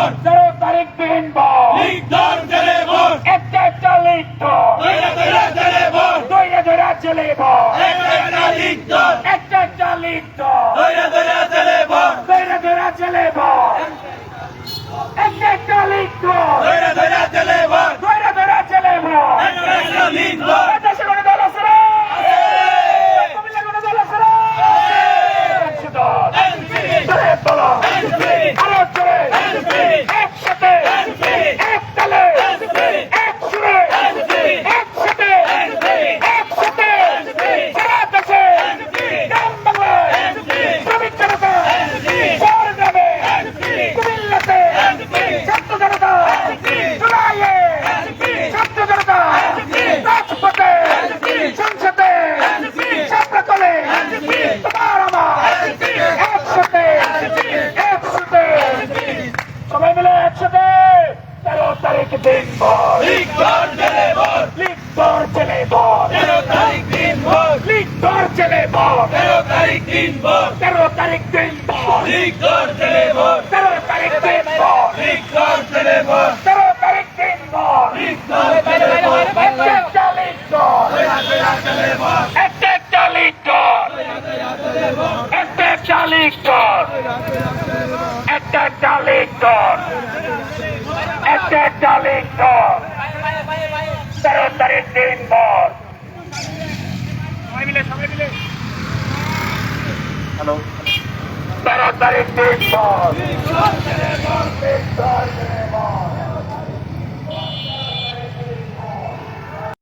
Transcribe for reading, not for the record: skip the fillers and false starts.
ভর 13 তারিখ দিনভর লীগ ধর জেলে ভর একটা লীগ ধর জেলে ভর ধৈর্য জেলে ভর একটা লীগ ধর একটা লীগ ধর জেলে ভর ধৈর্য জেলে ভর একটা লীগ ধর জেলে ভর ধৈর্য জেলে ভর একটা লীগ ধর দেশের কোনো দল আছে না? কুমিল্লার কোনো দল আছে না? আছে দল। জোরে বলো। আরো জোরে। একসাথে। এক তালে। এক সুরে। একসাথে। একসাথে। সারা দেশে। গ্রাম বাংলায়। শ্রমিক জনতা। শহর গ্রামে। কুমিল্লাতে। ছাত্র জনতা। জুলাইয়ে। ছাত্র জনতা। রাজপথে। সংসদে। সাপ্রাকলে। তোমার আমার। একসাথে। একসাথে। সবাই মিলে একসাথে 13 তারিখ দিনভর লীগ ধর জেলে ভর লীগ ধর জেলে ভর 13 তারিখ দিন ভর লীগ ধর জেলে ভর 13 তারিখ দিন ভর 13 তারিখ দিনভর লীগ ধর জেলে ভর 13 তারিখ দিনভর লীগ ধর জেলে ভর 13 তারিখ দিনভর লীগ ধর জেলে ভর একটা লীগ ধর জেলে ভর একটা লীগ ধর একটা লীগ ধর একটা লীগ ধর একটা লীগ ধর 13 তারিখ দিনভর সবাই মিলে হ্যালো 13 তারিখ দিনভর